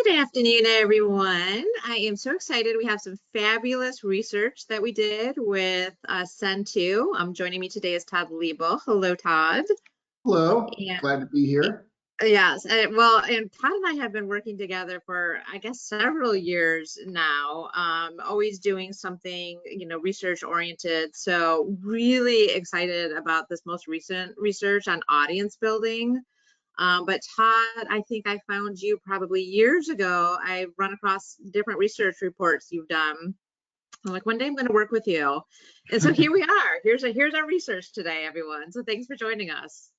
Good afternoon, everyone. I am so excited. We have some fabulous research that we did with Sen2. Joining me today is Todd Liebel. Hello, Todd. Hello, glad to be here. Yes, and Todd and I have been working together for, I guess, several years now, always doing something, research oriented. So really excited about this most recent research on audience building. But Todd, I think I found you probably years ago. I run across different research reports you've done. I'm like, one day I'm going to work with you. And so here we are. Here's our research today, everyone. So thanks for joining us.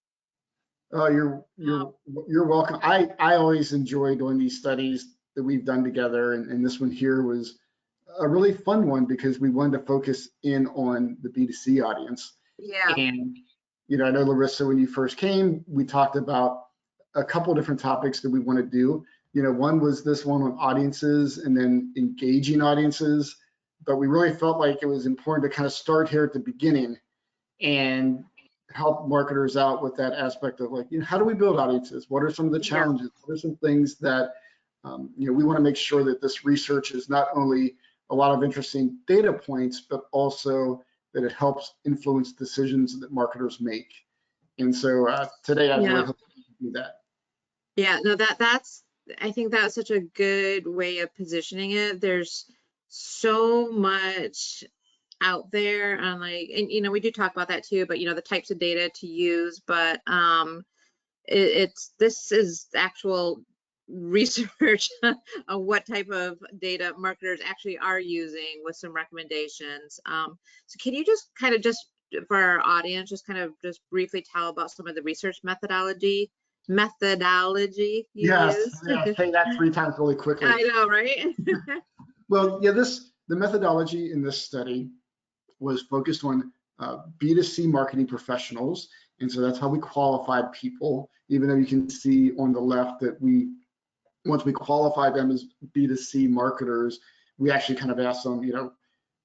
Oh, you're welcome. I always enjoy doing these studies that we've done together, and this one here was a really fun one because we wanted to focus in on the B2C audience. Yeah. And I know, Larissa, when you first came, we talked about a couple different topics that we want to do. One was this one on audiences and then engaging audiences, but we really felt like it was important to kind of start here at the beginning and help marketers out with that aspect of like, how do we build audiences? What are some of the challenges? What are some things that, we want to make sure that this research is not only a lot of interesting data points, but also that it helps influence decisions that marketers make. And so today I really hope to do that. Yeah, no, I think that's such a good way of positioning it. There's so much out there on and we do talk about that too, but the types of data to use, but this is actual research on what type of data marketers actually are using with some recommendations. So can you just kind of for our audience, just briefly tell about some of the research methodology you use? Yeah, say that 3 times really quickly. I know, right? Well, yeah, the methodology in this study was focused on B2C marketing professionals. And so that's how we qualified people, even though you can see on the left that once we qualified them as B2C marketers, we actually kind of asked them,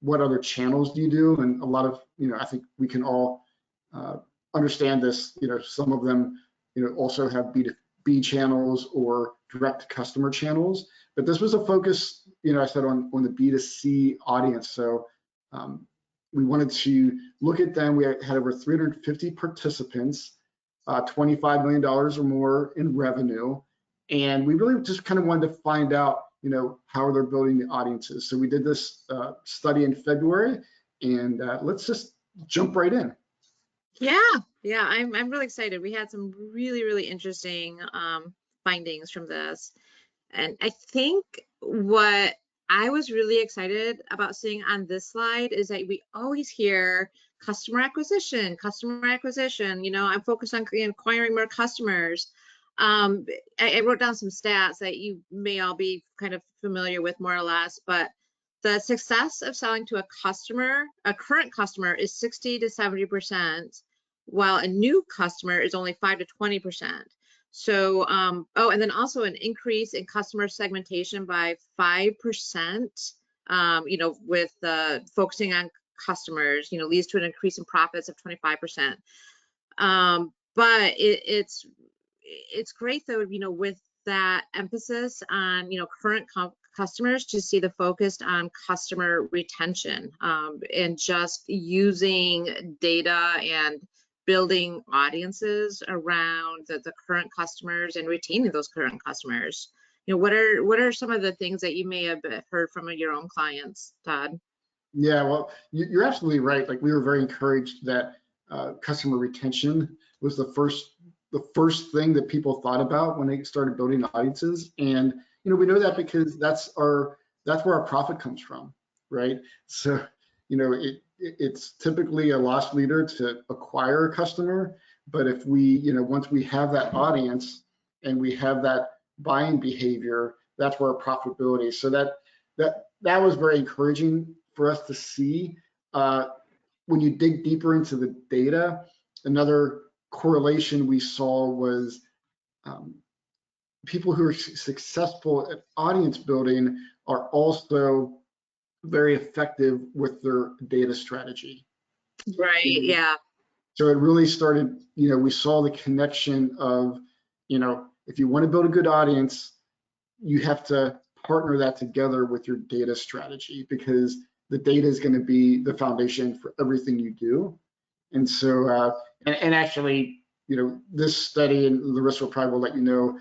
what other channels do you do? And a lot of, I think we can all understand this, some of them, also have B2B channels or direct customer channels. But this was a focus, I said on the B2C audience. So we wanted to look at them. We had over 350 participants, $25 million or more in revenue. And we really just kind of wanted to find out, how they're building the audiences. So we did this study in February, and let's just jump right in. Yeah, I'm really excited. We had some really interesting findings from this. And I think what I was really excited about seeing on this slide is that we always hear customer acquisition. I'm focused on acquiring more customers. I wrote down some stats that you may all be kind of familiar with more or less, but the success of selling to a current customer is 60 to 70%, while a new customer is only 5 to 20%. So, and then also an increase in customer segmentation by 5%, with focusing on customers, leads to an increase in profits of 25%. But it's great though, with that emphasis on, current customers, to see the focus on customer retention, and just using data and building audiences around the current customers and retaining those current customers. What are some of the things that you may have heard from your own clients, Todd? Yeah, well, you're absolutely right. Like, we were very encouraged that customer retention was the first thing that people thought about when they started building audiences. And we know that because that's where our profit comes from, right? So it's typically a loss leader to acquire a customer, but if we once we have that audience and we have that buying behavior, that's where our profitability. So that was very encouraging for us to see. When you dig deeper into the data, another correlation we saw was people who are successful at audience building are also very effective with their data strategy. Right, yeah. So it really started, we saw the connection of, if you want to build a good audience, you have to partner that together with your data strategy, because the data is going to be the foundation for everything you do. And so, and actually, this study, and Larissa will probably will let you know,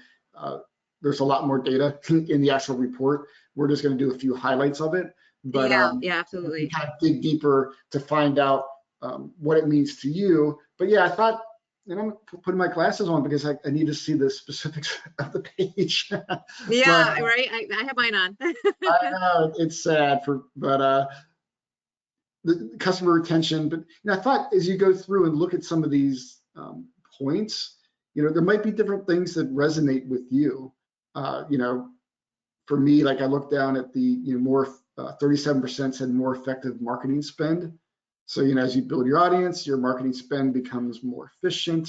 there's a lot more data in the actual report. We're just going to do a few highlights of it, but Yeah, we absolutely. kind of dig deeper to find out what it means to you. But yeah, I thought, I'm putting my glasses on because I need to see the specifics of the page. But Yeah, right. I have mine on. I know it's sad but the customer retention. But I thought as you go through and look at some of these points, there might be different things that resonate with you. For me, like I looked down at the more 37% said more effective marketing spend. So as you build your audience, your marketing spend becomes more efficient,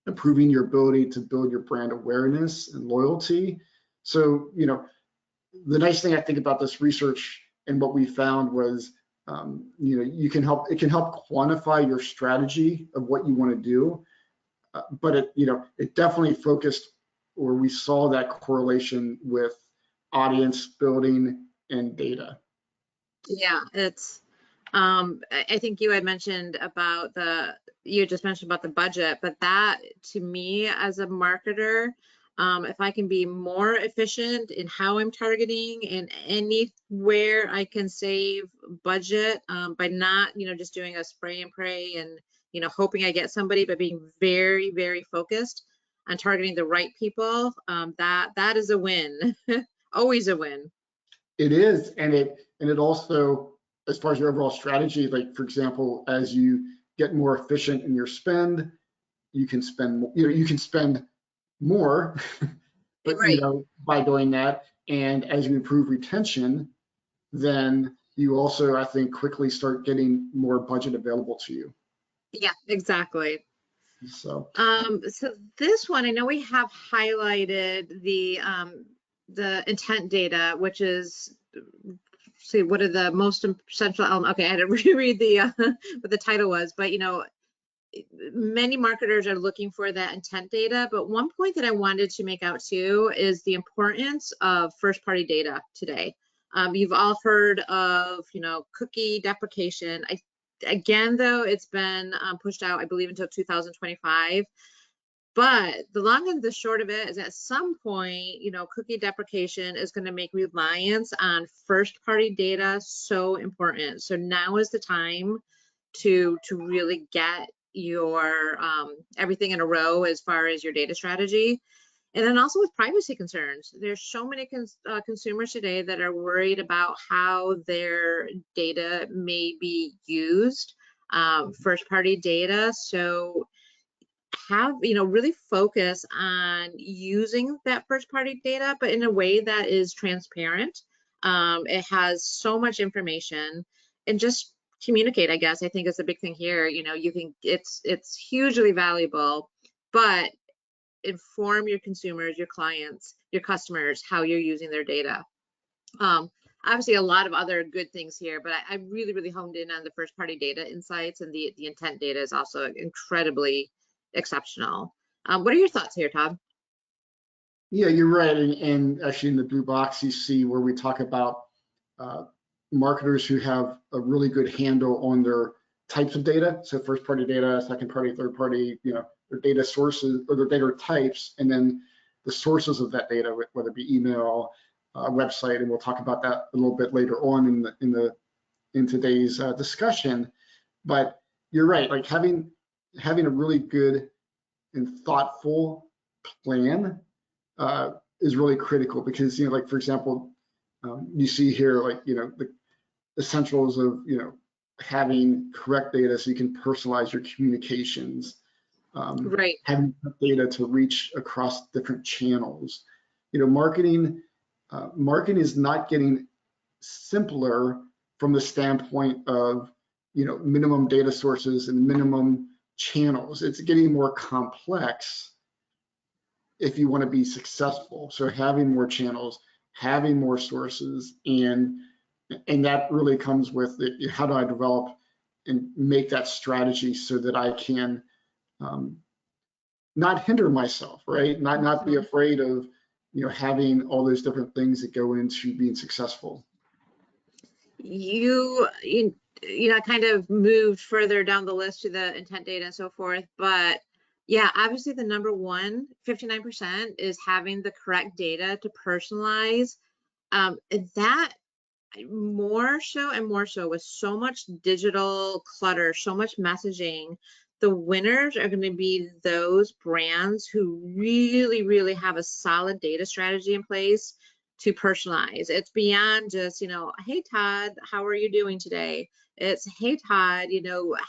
improving your ability to build your brand awareness and loyalty. So the nice thing I think about this research and what we found was, it can help quantify your strategy of what you want to do, but it definitely focused, or we saw that correlation with audience building and data. Yeah, it's I think you had mentioned about you just mentioned about the budget, but that to me as a marketer, if I can be more efficient in how I'm targeting and anywhere I can save budget, by not, just doing a spray and pray and, hoping I get somebody, but being very, very focused on targeting the right people, that is a win. Always a win. It is, and it also, as far as your overall strategy, like for example, as you get more efficient in your spend, you can spend, you can spend more, but Right. by doing that, and as you improve retention, then you also, I think, quickly start getting more budget available to you. Yeah, exactly. So So this one, I know we have highlighted the intent data, which is, see, what are the most essential elements? Okay, I had to reread what the title was, but many marketers are looking for that intent data. But one point that I wanted to make out too is the importance of first-party data today. You've all heard of, cookie deprecation. Again, though, it's been pushed out, I believe, until 2025. But the long and the short of it is at some point, cookie deprecation is going to make reliance on first party data so important. So now is the time to really get your everything in a row as far as your data strategy. And then also with privacy concerns, there's so many consumers today that are worried about how their data may be used, first party data. So really focus on using that first party data, but in a way that is transparent. It has so much information, and just communicate, I guess, I think is a big thing here. You can, it's hugely valuable, but inform your consumers, your clients, your customers, how you're using their data. Obviously a lot of other good things here, but I really, really honed in on the first party data insights, and the intent data is also incredibly exceptional. What are your thoughts here, Todd? yeah, you're right. And actually in the blue box, you see where we talk about marketers who have a really good handle on their types of data. So first party data, second party, third party, their data sources or their data types, and then the sources of that data, whether it be email, website, and we'll talk about that a little bit later on in today's discussion. But you're right, like having a really good and thoughtful plan is really critical, because like for example, you see here like the essentials of having correct data so you can personalize your communications, Right. having data to reach across different channels. Marketing is not getting simpler from the standpoint of minimum data sources and minimum channels. It's getting more complex if you want to be successful. So having more channels, having more sources, and that really comes with how do I develop and make that strategy so that I can not hinder myself, right? Not be afraid of having all those different things that go into being successful? You kind of moved further down the list to the intent data and so forth, but yeah, obviously the number one, 59%, is having the correct data to personalize. That more so and more so with so much digital clutter, so much messaging, the winners are going to be those brands who really, really have a solid data strategy in place to personalize. It's beyond just, hey, Todd, how are you doing today? It's, hey, Todd,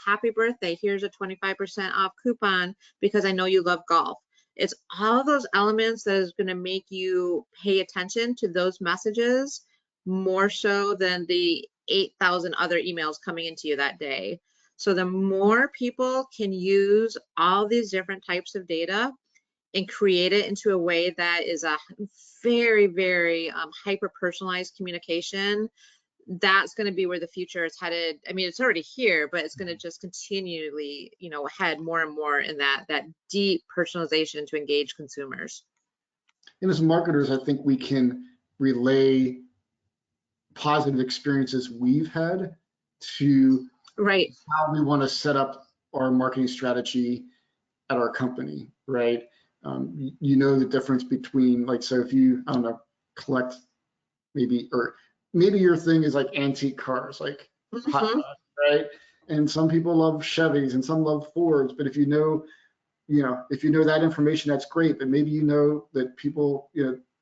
happy birthday. Here's a 25% off coupon because I know you love golf. It's all those elements that is going to make you pay attention to those messages more so than the 8,000 other emails coming into you that day. So the more people can use all these different types of data and create it into a way that is a very, very hyper personalized communication, that's going to be where the future is headed. I mean, it's already here, but it's going to just continually, head more and more in that deep personalization to engage consumers. And as marketers, I think we can relay positive experiences we've had to right how we want to set up our marketing strategy at our company, right? The difference between, like, so if you, I don't know, collect maybe your thing is like antique cars, like hot rods, right? And some people love Chevys and some love Fords, but if you know that information, that's great. But maybe that people,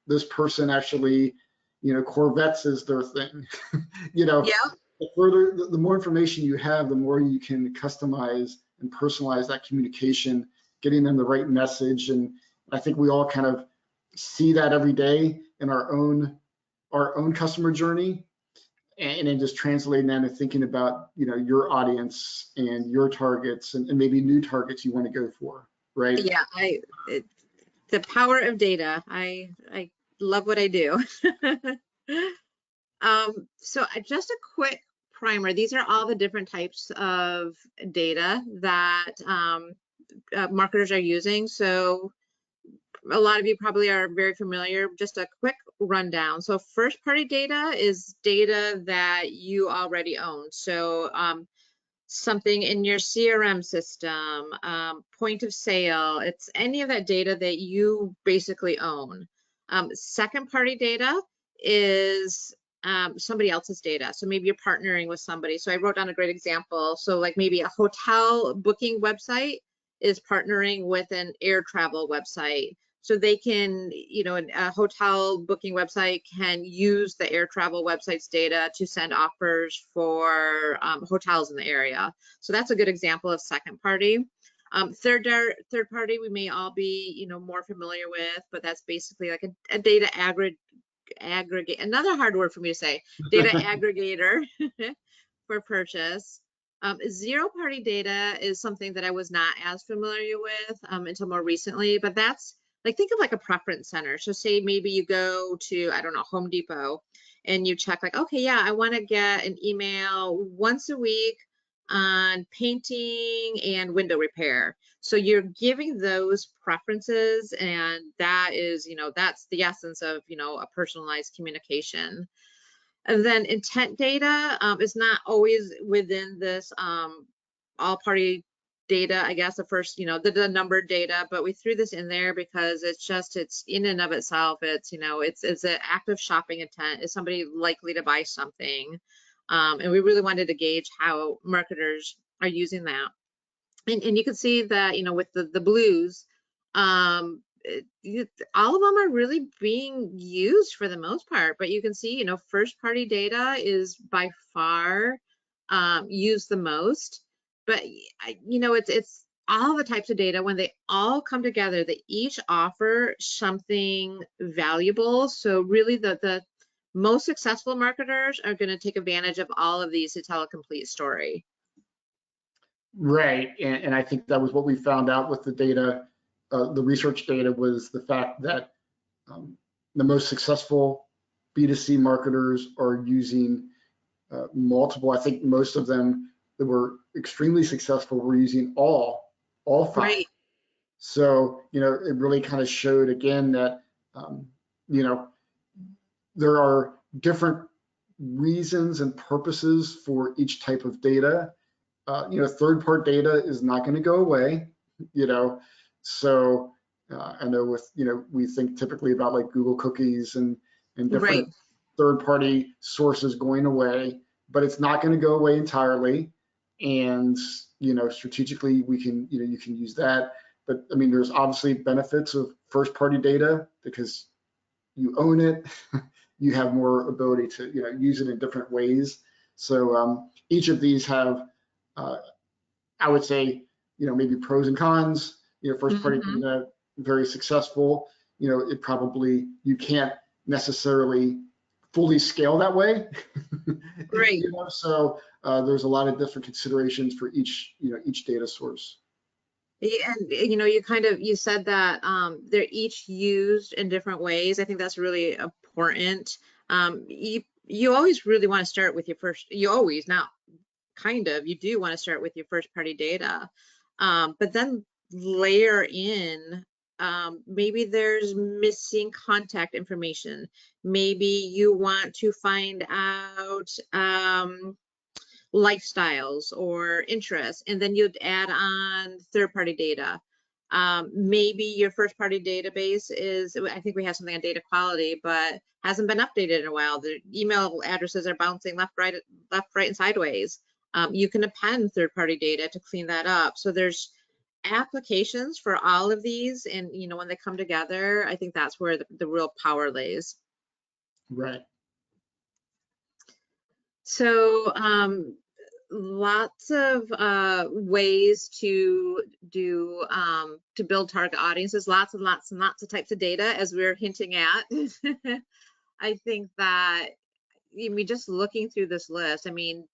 this person actually, Corvettes is their thing. Yeah. The more information you have, the more you can customize and personalize that communication, getting them the right message. And I think we all kind of see that every day in our own customer journey, and then just translating that and thinking about, your audience and your targets and maybe new targets you want to go for, right? Yeah, the power of data. I love what I do. So just a quick primer. These are all the different types of data that marketers are using. So a lot of you probably are very familiar. Just a quick rundown. So first party data is data that you already own. So something in your CRM system, point of sale, it's any of that data that you basically own. Second party data is somebody else's data. So maybe you're partnering with somebody. So I wrote down a great example. So like maybe a hotel booking website is partnering with an air travel website. So they can, a hotel booking website can use the air travel website's data to send offers for hotels in the area. So that's a good example of second party. Third party, we may all be, more familiar with, but that's basically like a data aggregate, another hard word for me to say, data aggregator for purchase. Zero party data is something that I was not as familiar with until more recently, but that's like, think of like a preference center. So say maybe you go to, I don't know, Home Depot and you check like, okay, yeah, I want to get an email once a week on painting and window repair. So you're giving those preferences, and that is, that's the essence of, a personalized communication. And then intent data is not always within this all party data, I guess, the first, the numbered data, but we threw this in there because it's in and of itself, it's an active shopping intent. Is somebody likely to buy something? And we really wanted to gauge how marketers are using that. And you can see that, with the blues, all of them are really being used for the most part, but you can see, first party data is by far used the most. But it's all the types of data, when they all come together, they each offer something valuable. So really the most successful marketers are going to take advantage of all of these to tell a complete story. Right, and I think that was what we found out with the data. The research data was the fact that the most successful B2C marketers are using multiple. I think most of them that were extremely successful were using all five. Right. So it really kind of showed again that you know, there are different reasons and purposes for each type of data. You know, third-party data is not going to go away, you know, so I know with, you know, we think typically about like Google cookies and Right. different third-party sources going away, but it's not going to go away entirely. And, you know, strategically we can, you know, you can use that. But I mean, there's obviously benefits of first-party data because you own it, you have more ability to, you know, use it in different ways. So each of these have, I would say, you know, maybe pros and cons. You know, first party Hmm. data, very successful. You know, it probably, you can't necessarily fully scale that way. Right. You know, so there's a lot of different considerations for each, you know, each data source. And you know, you said that they're each used in different ways. I think that's really important. You always really want to start with your first. You always, not kind of, you do want to start with your first party data, but then layer in. Maybe there's missing contact information. Maybe you want to find out. Lifestyles or interests, and then you'd add on third-party data. Maybe your first-party database is, I think we have something on data quality, but hasn't been updated in a while. The email addresses are bouncing left, right, and sideways. You can append third-party data to clean that up. So there's applications for all of these, and you know, when they come together, I think that's where the real power lays. Right. So lots of ways to do to build target audiences, lots and lots and lots of types of data, as we're hinting at. I think that, I mean, just looking through this list, I mean,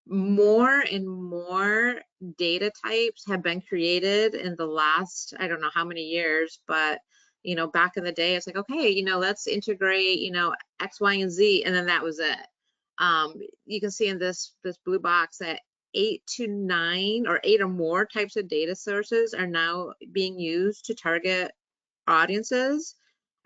more and more data types have been created in the last, I don't know how many years, but you know, back in the day, it's like, okay, you know, let's integrate, you know, X, Y, and Z, and then that was it. You can see in this blue box that 8 to 9 or 8 or more types of data sources are now being used to target audiences.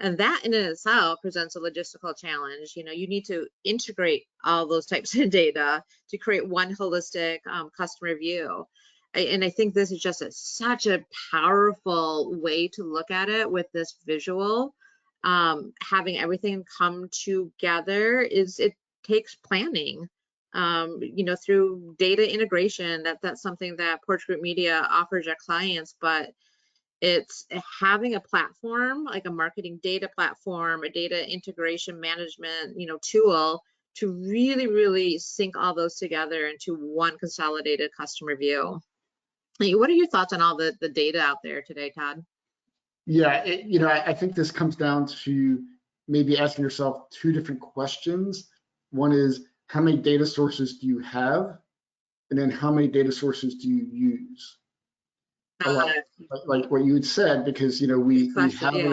And that in itself presents a logistical challenge. You know, you need to integrate all those types of data to create one holistic customer view. And I think this is just such a powerful way to look at it with this visual. Having everything come together it takes planning. You know, through data integration, that's something that Porch Group Media offers our clients, but it's having a platform like a marketing data platform, a data integration management, you know, tool to really, really sync all those together into one consolidated customer view. What are your thoughts on all the data out there today, Todd? Yeah, you know, I think this comes down to maybe asking yourself two different questions. One is, how many data sources do you have? And then how many data sources do you use? A lot, Uh, like what you had said, because, you know, Good we question. have Yeah.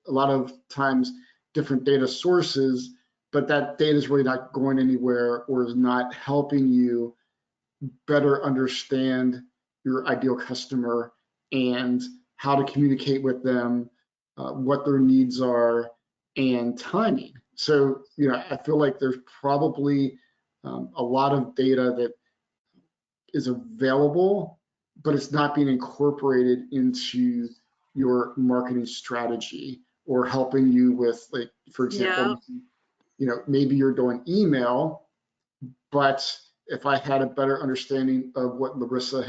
a lot of times different data sources, but that data is really not going anywhere or is not helping you better understand your ideal customer and how to communicate with them, what their needs are, and timing. So, you know, I feel like there's probably a lot of data that is available, but it's not being incorporated into your marketing strategy or helping you with, like, for Yeah. example, you know, maybe you're doing email, but if I had a better understanding of what Larissa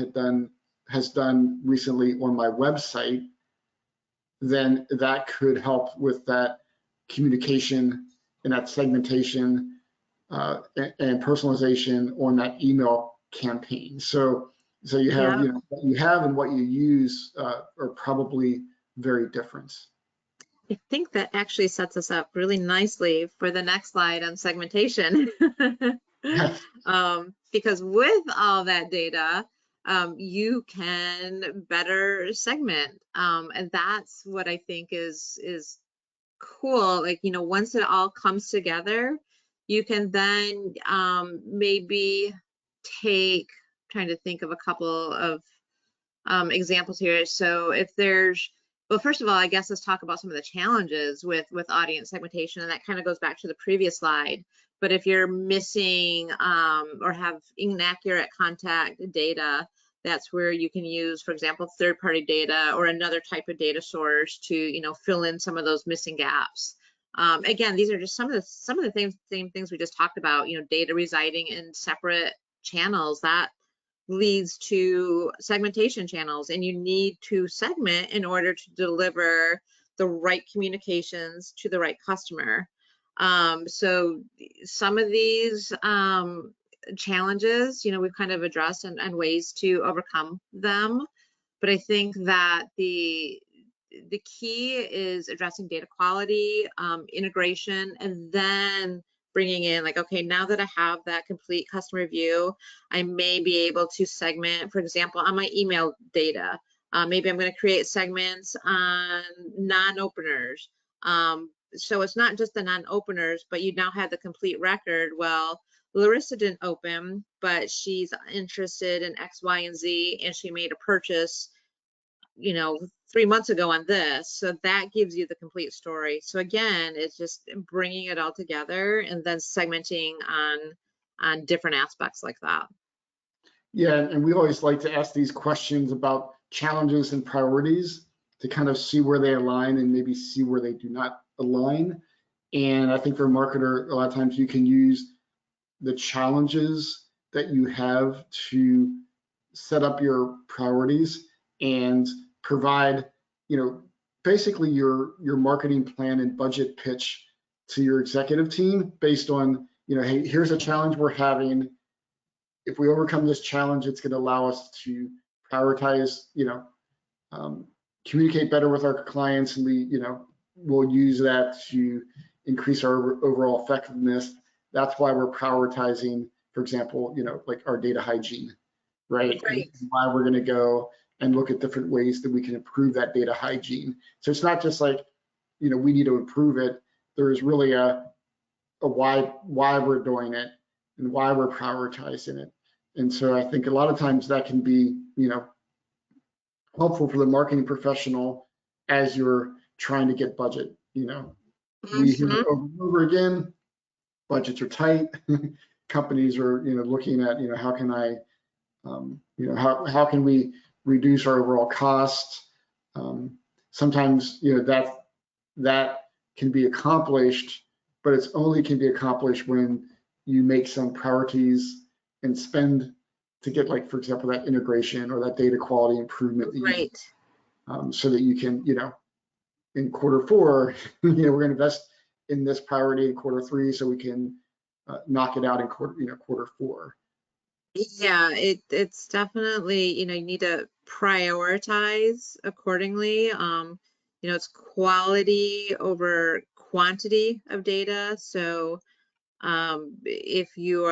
has done recently on my website, then that could help with that communication and that segmentation and personalization on that email campaign. So you have, Yeah. you know, what you have and what you use are probably very different. I think that actually sets us up really nicely for the next slide on segmentation. Yes. Because with all that data, you can better segment. And that's what I think is cool. Like, you know, once it all comes together, you can then maybe take, trying to think of a couple of examples here. So if there's Well, first of all, I guess let's talk about some of the challenges with audience segmentation, and that kind of goes back to the previous slide. But if you're missing or have inaccurate contact data, that's where you can use, for example, third-party data or another type of data source to, fill in some of those missing gaps. Again, these are just some of the same things we just talked about. Data residing in separate channels that leads to segmentation channels, and you need to segment in order to deliver the right communications to the right customer. So some of these challenges, we've kind of addressed and ways to overcome them. But I think that the key is addressing data quality, integration, and then bringing in like, okay, now that I have that complete customer view, I may be able to segment, for example, on my email data. Maybe I'm going to create segments on non-openers. So it's not just the non-openers, but you now have the complete record. Well, Larissa didn't open, but she's interested in X, Y, and Z, and she made a purchase 3 months ago on this. So that gives you the complete story. So again, it's just bringing it all together and then segmenting on different aspects like that. Yeah, and we always like to ask these questions about challenges and priorities to kind of see where they align and maybe see where they do not align. And I think for a marketer, a lot of times you can use the challenges that you have to set up your priorities and provide, basically your marketing plan and budget pitch to your executive team based on, hey, here's a challenge we're having. If we overcome this challenge, it's going to allow us to prioritize, communicate better with our clients, and we'll use that to increase our overall effectiveness. That's why we're prioritizing, for example, like our data hygiene, right? Right. And why we're going to go and look at different ways that we can improve that data hygiene. So it's not just like, we need to improve it. There is really a why we're doing it and why we're prioritizing it. And so I think a lot of times that can be, helpful for the marketing professional as you're trying to get budget. We hear it over and over again, budgets are tight. Companies are, looking at, how can I, how can we reduce our overall costs? Sometimes, that can be accomplished, but it's only can be accomplished when you make some priorities and spend to get, like, for example, that integration or that data quality improvement that Right. so that you can, in quarter 4, we're going to invest in this priority in quarter 3 so we can knock it out in quarter 4. Yeah, it's definitely, you need to prioritize accordingly. It's quality over quantity of data. So if you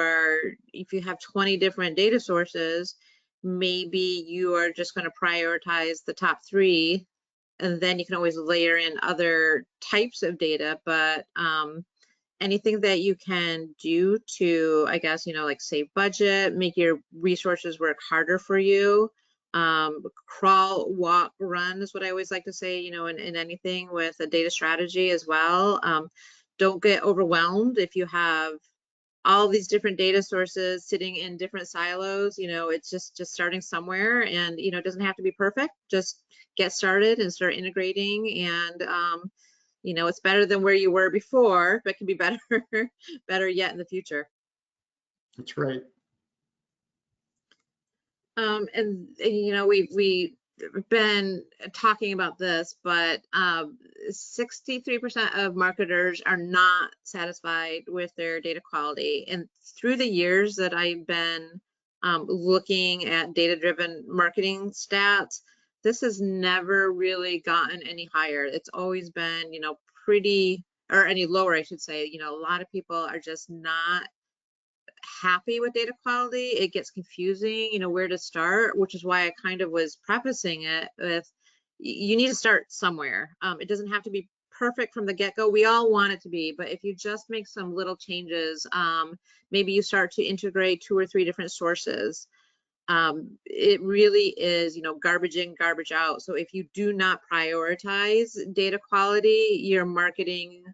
have 20 different data sources, maybe you are just going to prioritize the top 3, and then you can always layer in other types of data. But anything that you can do to, I guess, like save budget, make your resources work harder for you. Crawl, walk, run is what I always like to say, in anything with a data strategy as well. Don't get overwhelmed if you have all these different data sources sitting in different silos. It's just starting somewhere, and it doesn't have to be perfect. Just get started and start integrating, and it's better than where you were before, but can be better better yet in the future. That's right. And we've been talking about this, but 63% of marketers are not satisfied with their data quality. And through the years that I've been looking at data-driven marketing stats, this has never really gotten any higher. It's always been, pretty, or any lower, I should say. A lot of people are just not happy with data quality. It gets confusing, where to start, which is why I kind of was prefacing it with, you need to start somewhere. It doesn't have to be perfect from the get-go. We all want it to be, but if you just make some little changes, maybe you start to integrate 2 or 3 different sources. It really is, garbage in, garbage out. So if you do not prioritize data quality, your marketing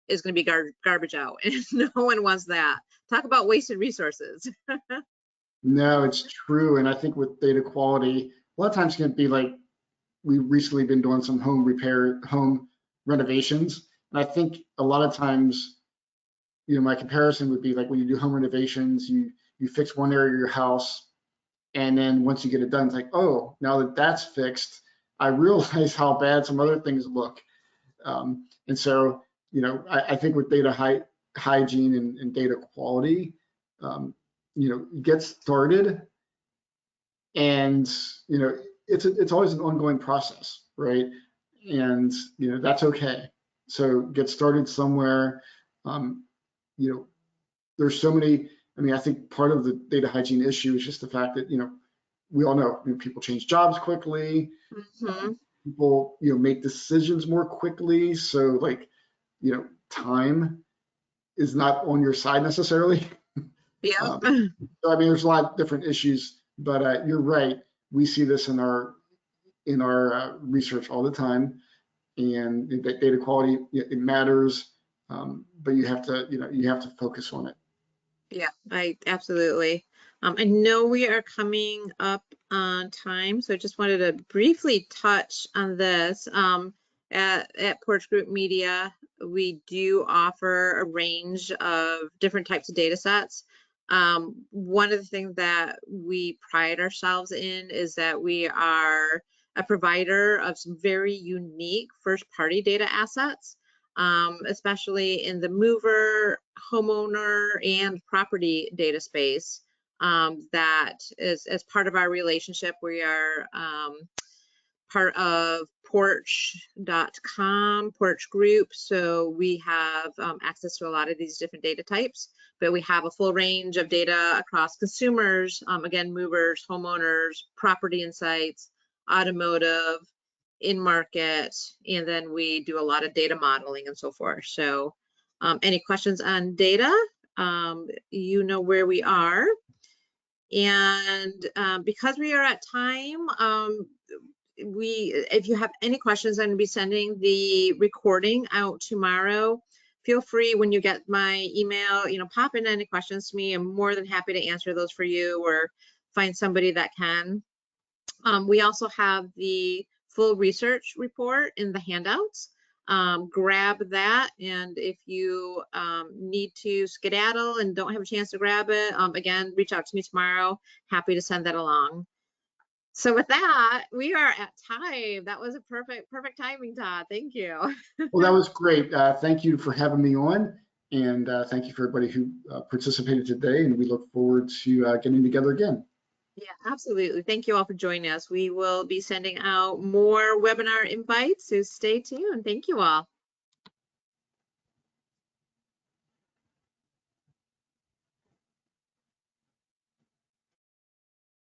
is going to be garbage out, and no one wants that. Talk about wasted resources. No, it's true. And I think with data quality, a lot of times it can be like, we've recently been doing some home renovations. And I think a lot of times, my comparison would be like when you do home renovations, you fix one area of your house, and then once you get it done, it's like, oh, now that that's fixed, I realize how bad some other things look. And so, I think with data hygiene and data quality, get started, and it's always an ongoing process, right? And that's okay. So get started somewhere. Um, there's so many. I mean, I think part of the data hygiene issue is just the fact that we all know, people change jobs quickly. Mm-hmm. People make decisions more quickly. So like time is not on your side necessarily. Yeah. So I mean, there's a lot of different issues, but you're right. We see this in our research all the time, and data quality, it matters, but you have to focus on it. Yeah, I absolutely. I know we are coming up on time, so I just wanted to briefly touch on this. At Porch Group Media, we do offer a range of different types of data sets. One of the things that we pride ourselves in is that we are a provider of some very unique first-party data assets. Especially in the mover, homeowner, and property data space. That is, as part of our relationship, we are part of Porch.com, Porch Group. So we have access to a lot of these different data types, but we have a full range of data across consumers, again, movers, homeowners, property insights, automotive, in market, and then we do a lot of data modeling and so forth. So any questions on data, you know where we are. And because we are at time, if you have any questions, I'm going to be sending the recording out tomorrow. Feel free when you get my email, pop in any questions to me. I'm more than happy to answer those for you or find somebody that can. We also have the full research report in the handouts. Grab that, and if you need to skedaddle and don't have a chance to grab it, again, reach out to me tomorrow. Happy to send that along. So with that, we are at time. That was a perfect timing, Todd. Thank you. Well, that was great. Thank you for having me on, and thank you for everybody who participated today, and we look forward to getting together again. Yeah, absolutely. Thank you all for joining us. We will be sending out more webinar invites, so stay tuned. Thank you all.